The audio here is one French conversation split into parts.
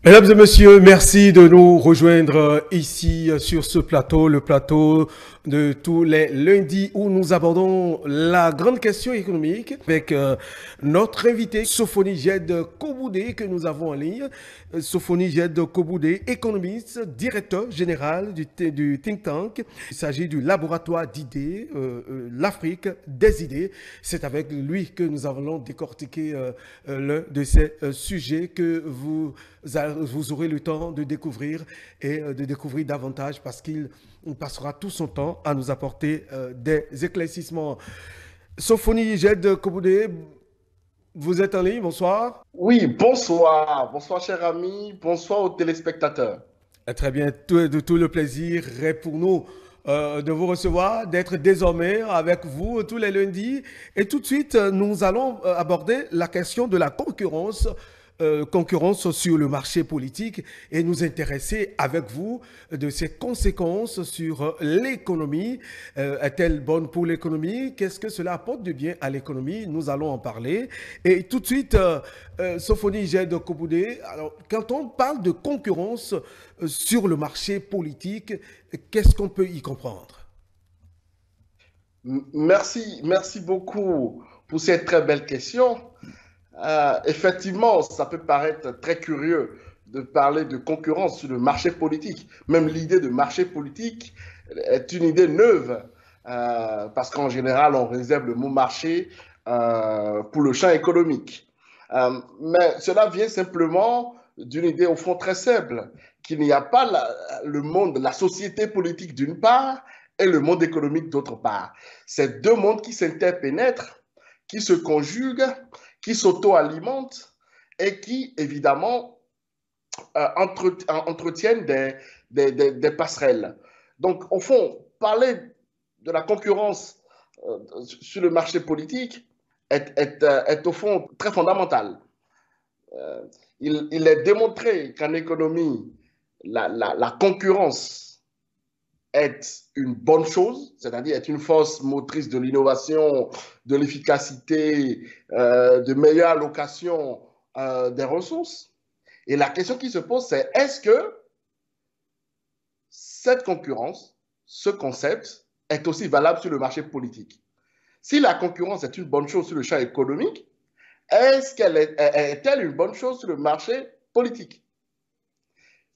Mesdames et messieurs, merci de nous rejoindre ici sur ce plateau, le plateau de tous les lundis où nous abordons la grande question économique avec notre invité Sophonie Jed Koboudé que nous avons en ligne. Sophonie Jed Koboudé, économiste, directeur général du think tank. Il s'agit du laboratoire d'idées, l'Afrique des idées. C'est avec lui que nous allons décortiquer l'un de ces sujets que vous aurez le temps de découvrir et de découvrir davantage parce qu'il passera tout son temps à nous apporter des éclaircissements. Sophonie Jed Koboudé, vous êtes en ligne, bonsoir. Oui, bonsoir. Bonsoir, cher ami. Bonsoir aux téléspectateurs. Très bien, tout le plaisir est pour nous de vous recevoir, d'être désormais avec vous tous les lundis. Et tout de suite, nous allons aborder la question de la concurrence sur le marché politique et nous intéresser avec vous de ses conséquences sur l'économie. Est-elle bonne pour l'économie? Qu'est-ce que cela apporte de bien à l'économie? Nous allons en parler. Et tout de suite, Sophonie Jed Koboudé, alors quand on parle de concurrence sur le marché politique, qu'est-ce qu'on peut y comprendre? Merci beaucoup pour cette très belle question. Effectivement, ça peut paraître très curieux de parler de concurrence sur le marché politique. Même l'idée de marché politique est une idée neuve, parce qu'en général, on réserve le mot marché pour le champ économique. Mais cela vient simplement d'une idée au fond très simple, qu'il n'y a pas le monde, la société politique d'une part et le monde économique d'autre part. C'est deux mondes qui s'interpénètrent, qui se conjuguent, qui s'auto-alimentent et qui, évidemment, entretiennent des passerelles. Donc, au fond, parler de la concurrence sur le marché politique est au fond très fondamental. Il est démontré qu'en économie, la concurrence est une bonne chose, c'est-à-dire est une force motrice de l'innovation, de l'efficacité, de meilleure allocation des ressources. Et la question qui se pose, c'est est-ce que cette concurrence, ce concept, est aussi valable sur le marché politique? Si la concurrence est une bonne chose sur le champ économique, est-elle une bonne chose sur le marché politique?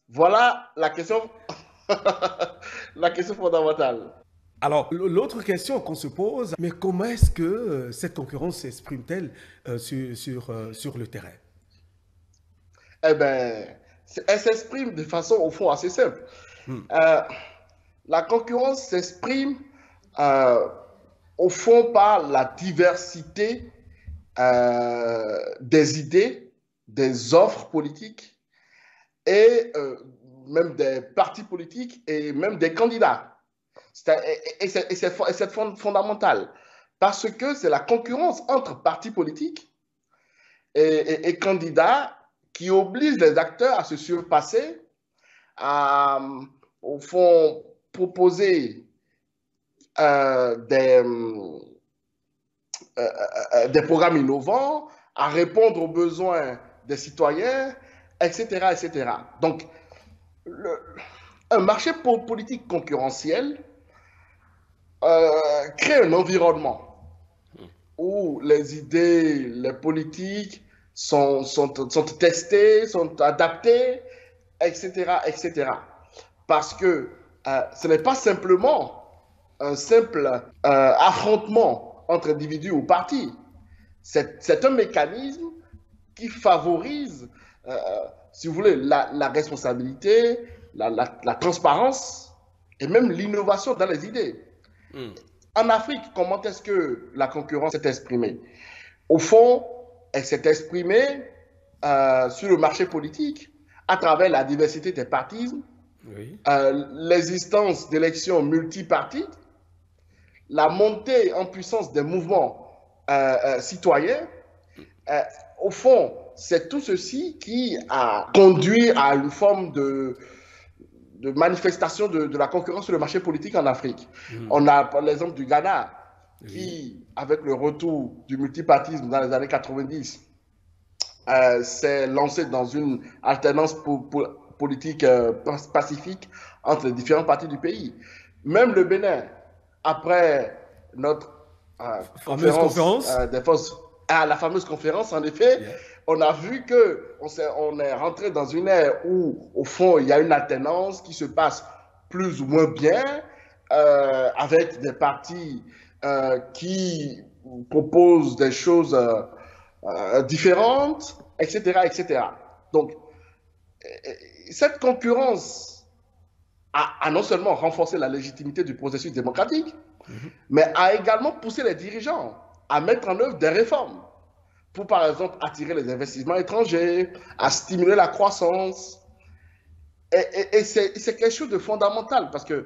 Voilà la question, la question fondamentale. Alors, l'autre question qu'on se pose, mais comment est-ce que cette concurrence s'exprime-t-elle sur le terrain? Eh bien, elle s'exprime de façon, au fond, assez simple. Hmm. Euh, la concurrence s'exprime, euh, au fond, par la diversité des idées, des offres politiques et même des partis politiques et même des candidats. C'est fondamental parce que c'est la concurrence entre partis politiques et candidats qui oblige les acteurs à se surpasser, à, au fond, proposer des programmes innovants, à répondre aux besoins des citoyens, etc. etc. Donc, le, un marché politique concurrentiel crée un environnement où les idées, les politiques sont testées, sont adaptées, etc., etc. Parce que ce n'est pas simplement un simple affrontement entre individus ou partis. C'est un mécanisme qui favorise, si vous voulez, la responsabilité, la transparence et même l'innovation dans les idées. Mm. En Afrique, comment est-ce que la concurrence s'est exprimée? Au fond, elle s'est exprimée sur le marché politique à travers la diversité des partis, oui. L'existence d'élections multipartites, la montée en puissance des mouvements citoyens. Au fond, c'est tout ceci qui a conduit à une forme de manifestation de la concurrence sur le marché politique en Afrique. On a l'exemple du Ghana, qui, avec le retour du multipartisme dans les années 90, s'est lancé dans une alternance politique pacifique entre les différentes parties du pays. Même le Bénin, après notre Fameuse conférence conférence. des forces, à la fameuse conférence, en effet, Yeah. on a vu que on est rentré dans une ère où, au fond, il y a une alternance qui se passe plus ou moins bien, avec des partis qui proposent des choses différentes, etc., etc. Donc, cette concurrence a non seulement renforcé la légitimité du processus démocratique, mais a également poussé les dirigeants à mettre en œuvre des réformes pour, par exemple, attirer les investissements étrangers, à stimuler la croissance. Et c'est quelque chose de fondamental parce que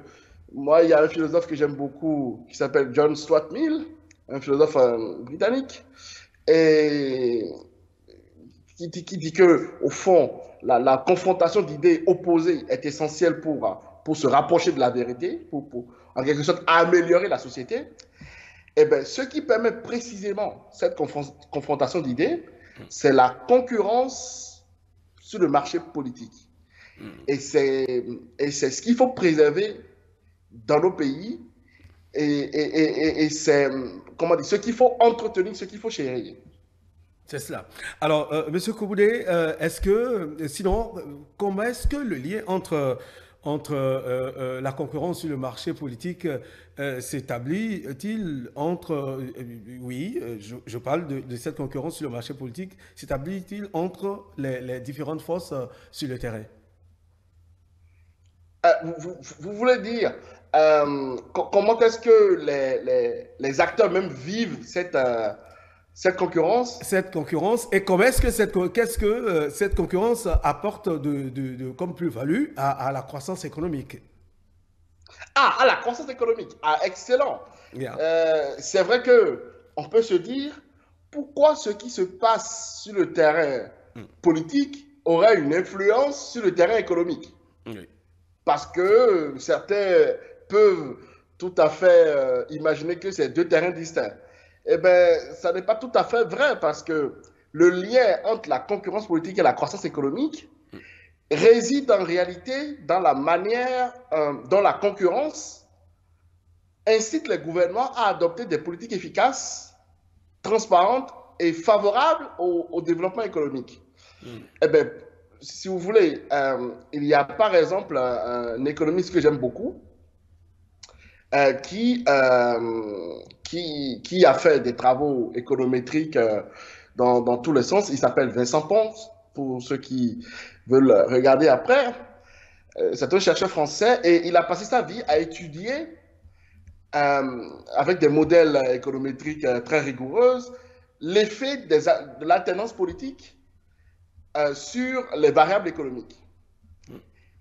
moi, il y a un philosophe que j'aime beaucoup qui s'appelle John Stuart Mill, un philosophe britannique, et qui dit que, au fond, la confrontation d'idées opposées est essentielle pour se rapprocher de la vérité, pour en quelque sorte améliorer la société. Eh bien, ce qui permet précisément cette confrontation d'idées, c'est la concurrence sur le marché politique. Et c'est ce qu'il faut préserver dans nos pays. Et c'est, comment dire, ce qu'il faut entretenir, ce qu'il faut chérir. C'est cela. Alors, Monsieur Koboudé, est-ce que, sinon, comment est-ce que le lien entre la concurrence sur le marché politique s'établit-il entre, oui, je parle de cette concurrence sur le marché politique, s'établit-il entre les différentes forces sur le terrain? Vous voulez dire comment est-ce que les acteurs même vivent cette concurrence? Cette concurrence et comment est-ce que qu'est-ce que cette concurrence apporte comme plus-value à la croissance économique? Ah, à la croissance économique. Ah, excellent. Yeah. C'est vrai que on peut se dire pourquoi ce qui se passe sur le terrain politique aurait une influence sur le terrain économique. Oui. Parce que certains peuvent tout à fait imaginer que c'est deux terrains distincts. Eh bien, ça n'est pas tout à fait vrai parce que le lien entre la concurrence politique et la croissance économique réside en réalité dans la manière dont la concurrence incite les gouvernements à adopter des politiques efficaces, transparentes et favorables au développement économique. Eh bien, si vous voulez, il y a par exemple un économiste que j'aime beaucoup qui a fait des travaux économétriques dans tous les sens. Il s'appelle Vincent Pons, pour ceux qui veulent regarder après. C'est un chercheur français et il a passé sa vie à étudier avec des modèles économétriques très rigoureux l'effet de l'alternance politique sur les variables économiques.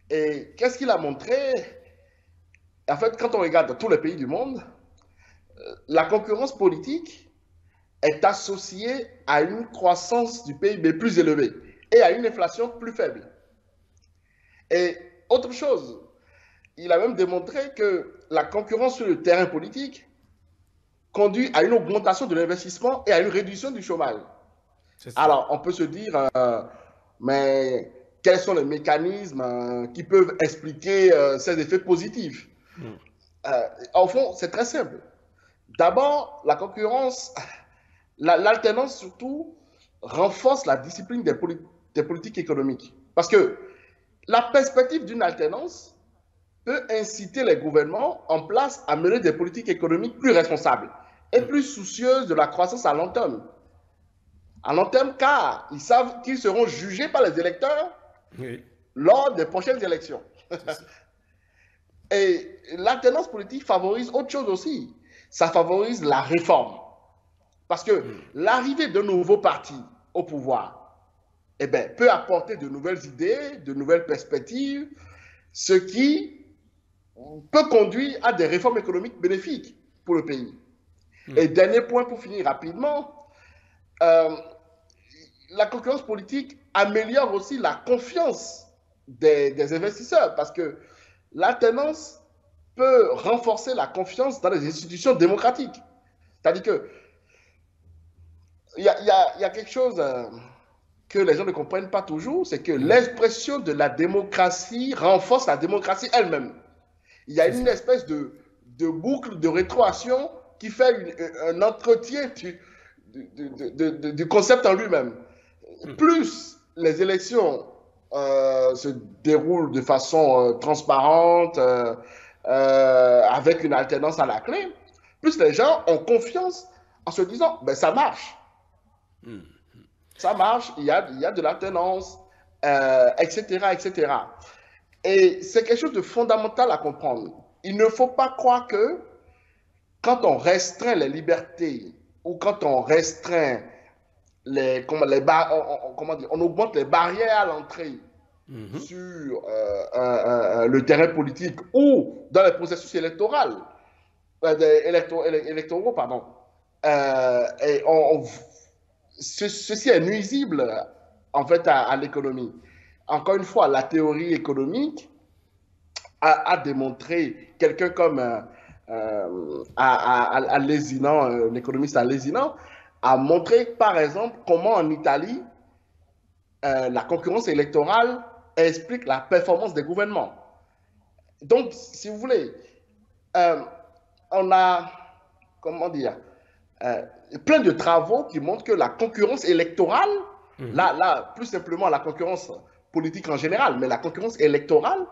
Et qu'est-ce qu'il a montré? En fait, quand on regarde tous les pays du monde, la concurrence politique est associée à une croissance du PIB plus élevée et à une inflation plus faible. Et autre chose, il a même démontré que la concurrence sur le terrain politique conduit à une augmentation de l'investissement et à une réduction du chômage. Alors, on peut se dire, mais quels sont les mécanismes qui peuvent expliquer ces effets positifs? Au fond, c'est très simple. D'abord, la concurrence, l'alternance surtout, renforce la discipline des politiques économiques. Parce que la perspective d'une alternance peut inciter les gouvernements en place à mener des politiques économiques plus responsables et plus soucieuses de la croissance à long terme. À long terme, car ils savent qu'ils seront jugés par les électeurs lors des prochaines élections. Et l'alternance politique favorise autre chose aussi. Ça favorise la réforme. Parce que l'arrivée de nouveaux partis au pouvoir eh bien, peut apporter de nouvelles idées, de nouvelles perspectives, ce qui peut conduire à des réformes économiques bénéfiques pour le pays. Et dernier point pour finir rapidement, la concurrence politique améliore aussi la confiance des investisseurs parce que l'alternance peut renforcer la confiance dans les institutions démocratiques. C'est-à-dire que il y a quelque chose que les gens ne comprennent pas toujours, c'est que l'expression de la démocratie renforce la démocratie elle-même. Il y a une espèce de boucle de rétroaction qui fait un entretien du concept en lui-même. Plus les élections se déroulent de façon transparente, avec une alternance à la clé, plus les gens ont confiance en se disant, ben ça marche. Ça marche, il y a de l'alternance, etc., etc. Et c'est quelque chose de fondamental à comprendre. Il ne faut pas croire que quand on restreint les libertés ou quand on restreint on augmente les barrières à l'entrée sur le terrain politique ou dans les processus électoraux, pardon. Et ceci est nuisible en fait à l'économie. Encore une fois, la théorie économique a démontré, quelqu'un comme Lézinan, l'économiste Lézinan, a montré par exemple comment en Italie, la concurrence électorale explique la performance des gouvernements. Donc, si vous voulez, on a, comment dire, plein de travaux qui montrent que la concurrence électorale, là, plus simplement la concurrence politique en général, mais la concurrence électorale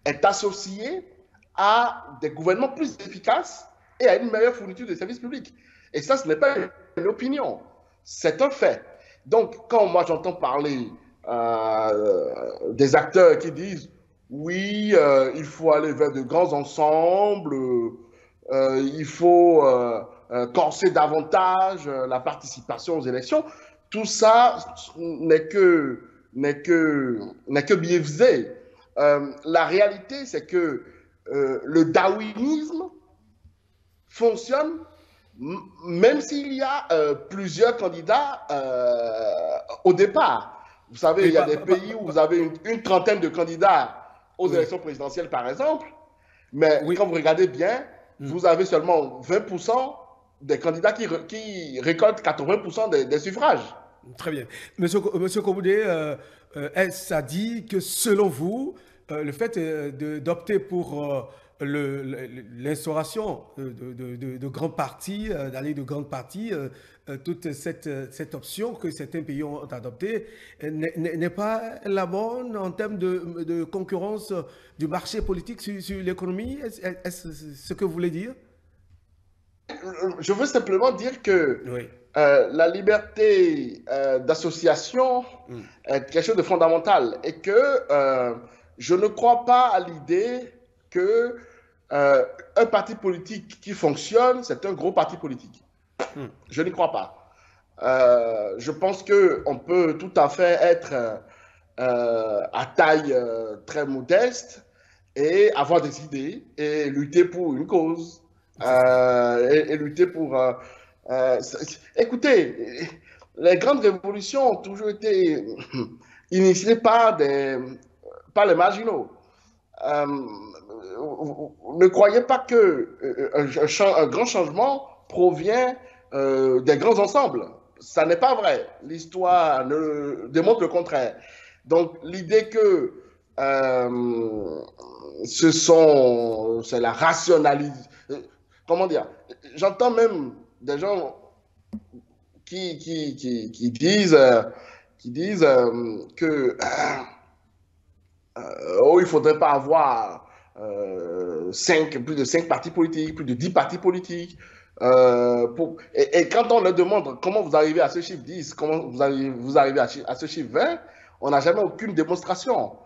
est associée à des gouvernements plus efficaces et à une meilleure fourniture de services publics. Et ça, ce n'est pas une opinion, c'est un fait. Donc, quand moi j'entends parler des acteurs qui disent oui, il faut aller vers de grands ensembles, il faut corser davantage la participation aux élections, tout ça n'est que biaisé. La réalité, c'est que le darwinisme fonctionne même s'il y a plusieurs candidats au départ. Vous savez, il y a des pays où vous avez une trentaine de candidats aux élections présidentielles, par exemple, mais quand vous regardez bien, vous avez seulement 20% des candidats qui récoltent 80% des suffrages. Très bien. Monsieur Koboudé, ça dit que selon vous, le fait d'opter pour l'instauration de grands partis, d'aller de grands partis, toute cette option que certains pays ont adoptée n'est pas la bonne en termes de concurrence du marché politique sur l'économie. Est-ce ce que vous voulez dire? Je veux simplement dire que la liberté d'association est quelque chose de fondamental et que je ne crois pas à l'idée que un parti politique qui fonctionne, c'est un gros parti politique. Je n'y crois pas. Je pense qu'on peut tout à fait être à taille très modeste et avoir des idées et lutter pour une cause. Et lutter pour... écoutez, les grandes révolutions ont toujours été initiées par les marginaux. Ne croyez pas que un grand changement provient des grands ensembles. Ça n'est pas vrai. L'histoire démontre le contraire. Donc, l'idée que c'est la rationalisation. Comment dire? J'entends même des gens qui disent que il ne faudrait pas avoir plus de 5 partis politiques, plus de 10 partis politiques. Et quand on leur demande comment vous arrivez à ce chiffre 10, comment vous arrivez à ce chiffre 20, on n'a jamais aucune démonstration.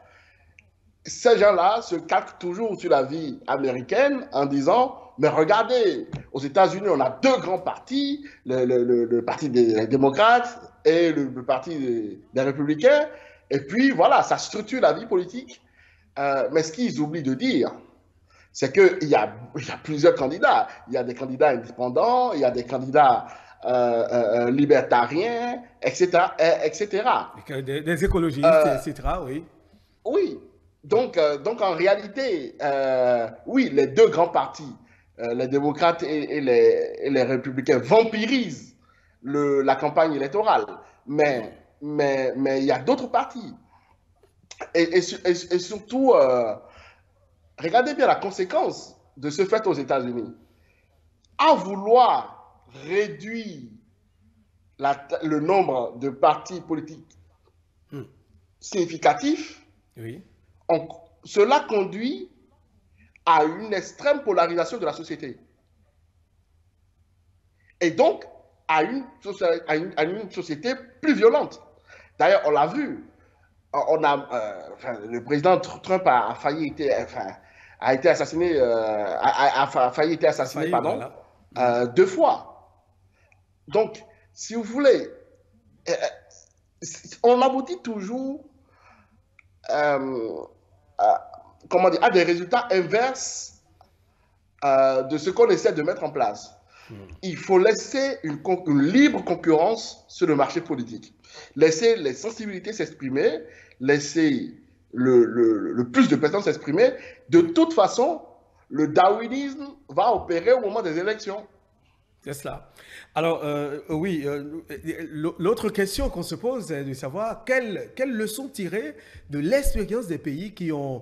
Ces gens-là se calquent toujours sur la vie américaine en disant mais regardez, aux États-Unis, on a 2 grands partis, le parti des démocrates et le parti des républicains. Et puis, voilà, ça structure la vie politique. Mais ce qu'ils oublient de dire, c'est qu'il y a plusieurs candidats. Il y a des candidats indépendants, il y a des candidats libertariens, etc. etc. Des écologistes, etc., oui. Oui. Donc en réalité, oui, les 2 grands partis, les démocrates et les républicains vampirisent la campagne électorale. Mais mais il y a d'autres partis. Et surtout, regardez bien la conséquence de ce fait aux États-Unis. À vouloir réduire le nombre de partis politiques significatifs, Oui. Cela conduit à une extrême polarisation de la société. Et donc, à une société plus violente. D'ailleurs, on l'a vu. Le président Trump a failli été assassiné, a failli être assassiné, pardon, voilà. 2 fois. Donc, si vous voulez, on aboutit toujours comment dire, à des résultats inverses de ce qu'on essaie de mettre en place. Il faut laisser une libre concurrence sur le marché politique. Laisser les sensibilités s'exprimer, laisser le plus de personnes s'exprimer. De toute façon, le darwinisme va opérer au moment des élections. C'est cela. Alors, oui, l'autre question qu'on se pose est de savoir quelles leçons tirer de l'expérience des pays qui ont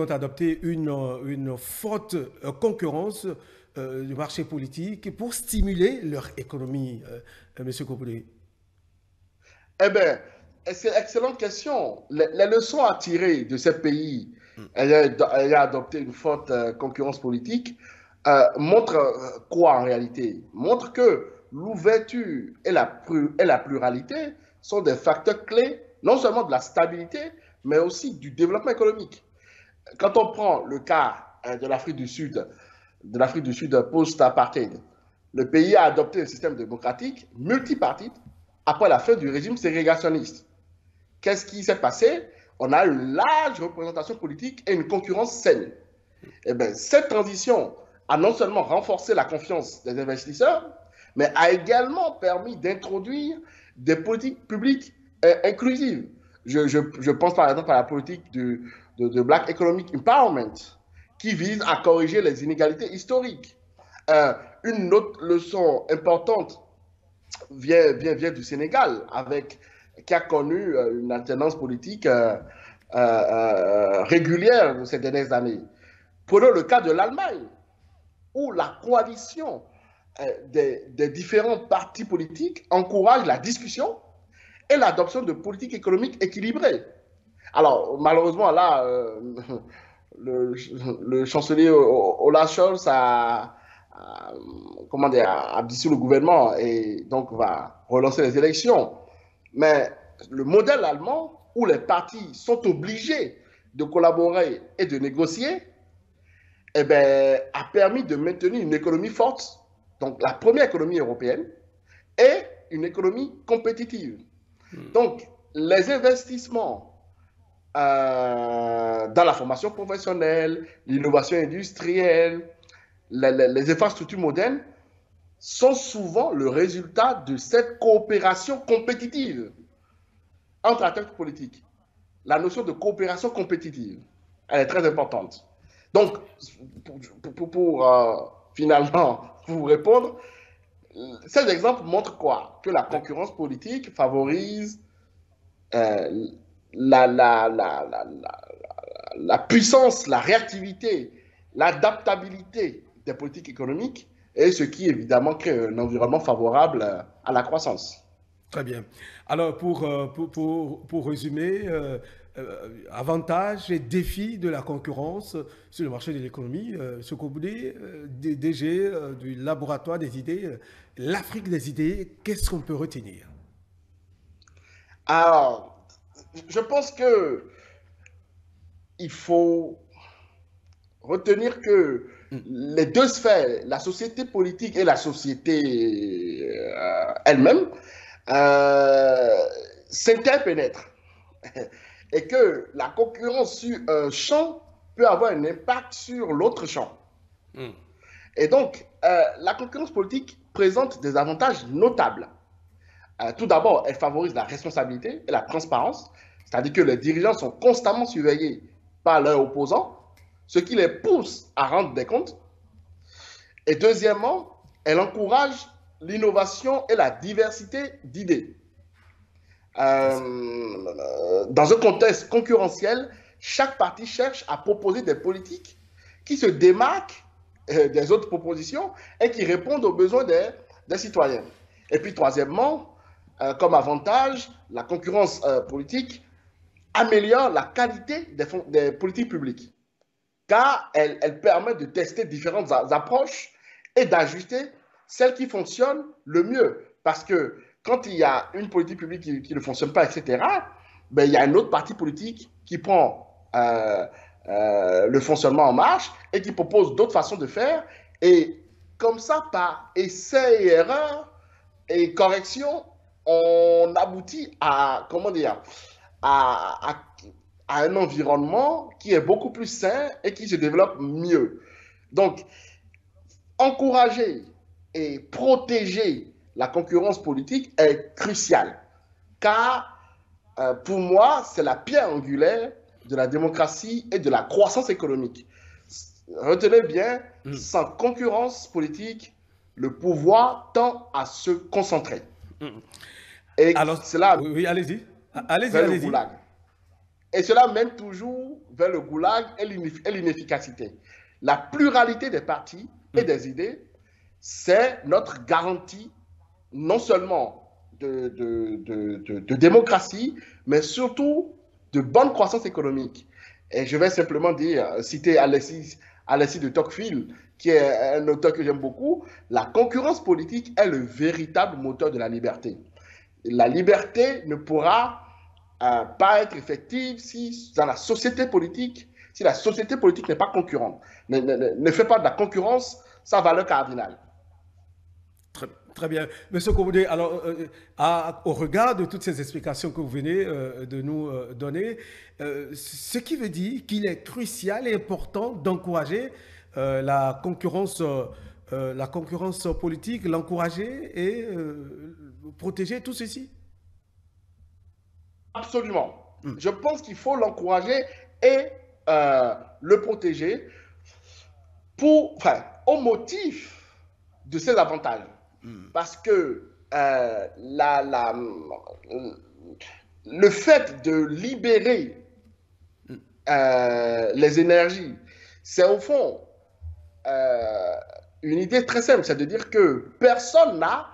adopté une forte concurrence du marché politique pour stimuler leur économie, M. Koboulé. Eh bien, c'est une excellente question. Les leçons à tirer de ces pays ayant adopté une forte concurrence politique montrent quoi en réalité? Montrent que l'ouverture et la pluralité sont des facteurs clés non seulement de la stabilité, mais aussi du développement économique. Quand on prend le cas de l'Afrique du Sud post-apartheid, le pays a adopté un système démocratique multipartite après la fin du régime ségrégationniste. Qu'est-ce qui s'est passé? On a une large représentation politique et une concurrence saine. Eh bien, cette transition a non seulement renforcé la confiance des investisseurs, mais a également permis d'introduire des politiques publiques inclusives. Je pense par exemple à la politique de Black Economic Empowerment, qui vise à corriger les inégalités historiques. Une autre leçon importante vient du Sénégal, qui a connu une alternance politique régulière ces dernières années. Prenons le cas de l'Allemagne, où la coalition des différents partis politiques encourage la discussion et l'adoption de politiques économiques équilibrées. Alors, malheureusement, là, le chancelier Olaf Scholz a dissous le gouvernement et donc va relancer les élections. Mais le modèle allemand, où les partis sont obligés de collaborer et de négocier, eh bien, a permis de maintenir une économie forte, donc la première économie européenne, et une économie compétitive. Donc, les investissements dans la formation professionnelle, l'innovation industrielle, les infrastructures modernes sont souvent le résultat de cette coopération compétitive entre acteurs politiques. La notion de coopération compétitive, elle est très importante. Donc, finalement, pour vous répondre, ces exemples montrent quoi? Que la concurrence politique favorise la puissance, la réactivité, l'adaptabilité des politiques économiques, et ce qui évidemment crée un environnement favorable à la croissance. Très bien. Alors, pour résumer, avantages et défis de la concurrence sur le marché de l'économie, ce Koboulé, DG du laboratoire des idées, l'Afrique des idées, qu'est-ce qu'on peut retenir? Alors, je pense que il faut retenir que les deux sphères, la société politique et la société elle-même, s'interpénètrent. Et que la concurrence sur un champ peut avoir un impact sur l'autre champ. Et donc, la concurrence politique présente des avantages notables. Tout d'abord, elle favorise la responsabilité et la transparence, c'est-à-dire que les dirigeants sont constamment surveillés par leurs opposants, ce qui les pousse à rendre des comptes. Et deuxièmement, elle encourage l'innovation et la diversité d'idées. Dans un contexte concurrentiel, chaque parti cherche à proposer des politiques qui se démarquent des autres propositions et qui répondent aux besoins des citoyens. Et puis, troisièmement, comme avantage, la concurrence politique améliore la qualité des politiques publiques, car elle permet de tester différentes approches et d'ajuster celle qui fonctionne le mieux. Parce que quand il y a une politique publique qui ne fonctionne pas, etc., ben, il y a un autre parti politique qui prend le fonctionnement en marche et qui propose d'autres façons de faire. Et comme ça, par essai et erreur et correction, on aboutit à, comment dire, à, à, à un environnement qui est beaucoup plus sain et qui se développe mieux. Donc, encourager et protéger la concurrence politique est crucial, car pour moi, c'est la pierre angulaire de la démocratie et de la croissance économique. Retenez bien, sans concurrence politique, le pouvoir tend à se concentrer. Et Alors, cela oui, allez-y. Allez-y, vers le allez-y. goulag. Et cela mène toujours vers le goulag et l'inefficacité. La pluralité des partis et des idées, c'est notre garantie non seulement de démocratie, mais surtout de bonne croissance économique. Et je vais simplement citer Alexis de Tocqueville, qui est un auteur que j'aime beaucoup. La concurrence politique est le véritable moteur de la liberté. La liberté ne pourra pas être effective si dans la société politique, si la société politique n'est pas concurrente, ne fait pas de la concurrence sa valeur cardinale. Très, très bien. Monsieur Koboudé, alors, au regard de toutes ces explications que vous venez de nous donner, ce qui veut dire qu'il est crucial et important d'encourager la concurrence politique, l'encourager et protéger tout ceci. Absolument. Je pense qu'il faut l'encourager et le protéger au motif de ses avantages. Parce que le fait de libérer les énergies, c'est au fond une idée très simple, c'est de dire que personne n'a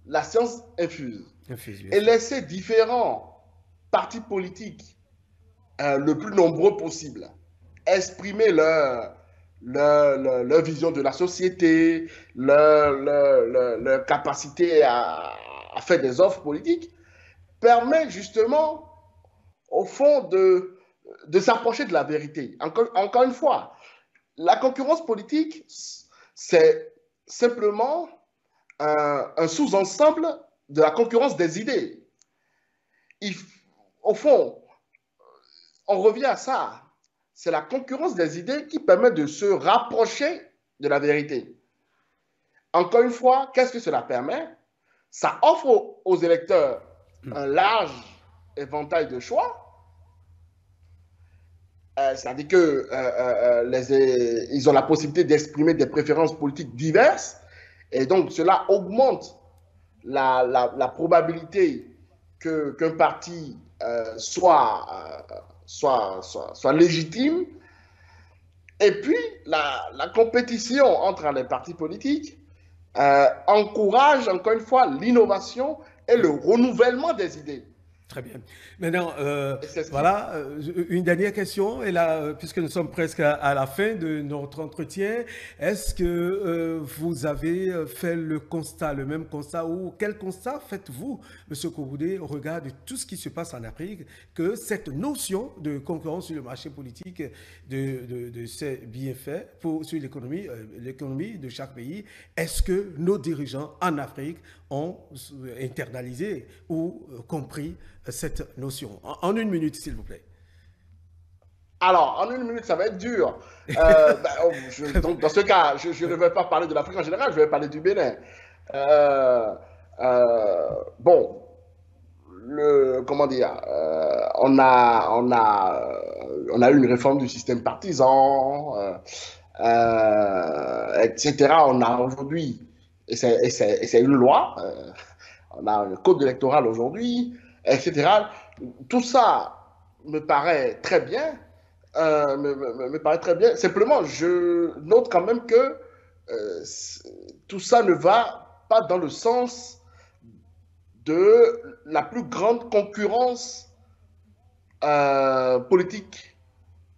la science infuse. Et laisser différents partis politiques le plus nombreux possible exprimer leur vision de la société, leur capacité à faire des offres politiques, permet justement, au fond, de s'approcher de la vérité. Encore une fois, la concurrence politique, c'est simplement un sous-ensemble de la concurrence des idées. Au fond, on revient à ça. C'est la concurrence des idées qui permet de se rapprocher de la vérité. Encore une fois, qu'est-ce que cela permet? Ça offre aux électeurs un large éventail de choix. C'est-à-dire qu'ils ont la possibilité d'exprimer des préférences politiques diverses. Et donc, cela augmente la probabilité qu'un parti soit légitime. Et puis, la compétition entre les partis politiques encourage, encore une fois, l'innovation et le renouvellement des idées. Très bien. Maintenant, voilà, une dernière question. Et là, puisque nous sommes presque à la fin de notre entretien, est-ce que vous avez fait le constat, le même constat, ou quel constat faites-vous, M. Koboudé, au regard de tout ce qui se passe en Afrique, que cette notion de concurrence sur le marché politique, de ses bienfaits sur l'économie de chaque pays, est-ce que nos dirigeants en Afrique ont internalisé ou compris cette notion? En une minute, s'il vous plaît. Alors, en une minute, ça va être dur. Donc, dans ce cas, je ne vais pas parler de l'Afrique en général, je vais parler du Bénin. Bon, comment dire, on a eu une réforme du système partisan, etc. On a aujourd'hui, et c'est une loi, on a un code électoral aujourd'hui. etc. Tout ça me paraît très bien. Me paraît très bien. Simplement, je note quand même que tout ça ne va pas dans le sens de la plus grande concurrence politique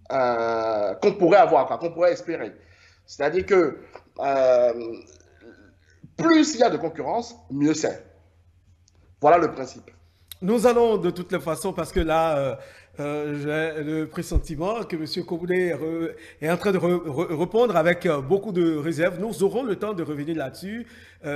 qu'on pourrait avoir, qu'on pourrait espérer. C'est-à-dire que plus il y a de concurrence, mieux c'est. Voilà le principe. Nous allons de toutes les façons, parce que là, j'ai le pressentiment que M. Kobouné est en train de répondre avec beaucoup de réserves. Nous aurons le temps de revenir là-dessus,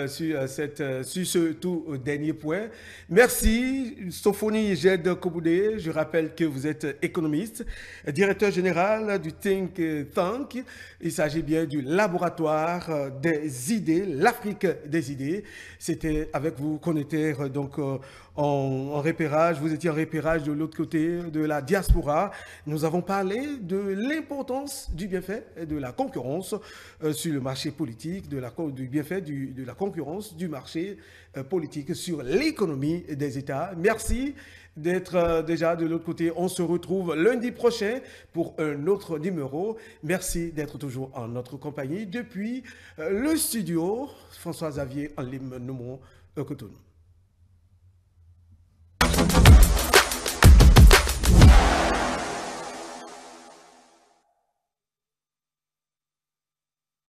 sur ce tout dernier point. Merci, Sophonie Jed Kobouné. Je rappelle que vous êtes économiste, directeur général du Think Tank. Il s'agit bien du laboratoire des idées, l'Afrique des idées. C'était avec vous qu'on était donc en repérage, vous étiez en repérage de l'autre côté de la diaspora. Nous avons parlé de l'importance du bienfait et de la concurrence sur le marché politique, du bienfait de la concurrence du marché politique sur l'économie des États. Merci d'être déjà de l'autre côté. On se retrouve lundi prochain pour un autre numéro. Merci d'être toujours en notre compagnie depuis le studio. François Xavier en Lim Noumon, Cotonou.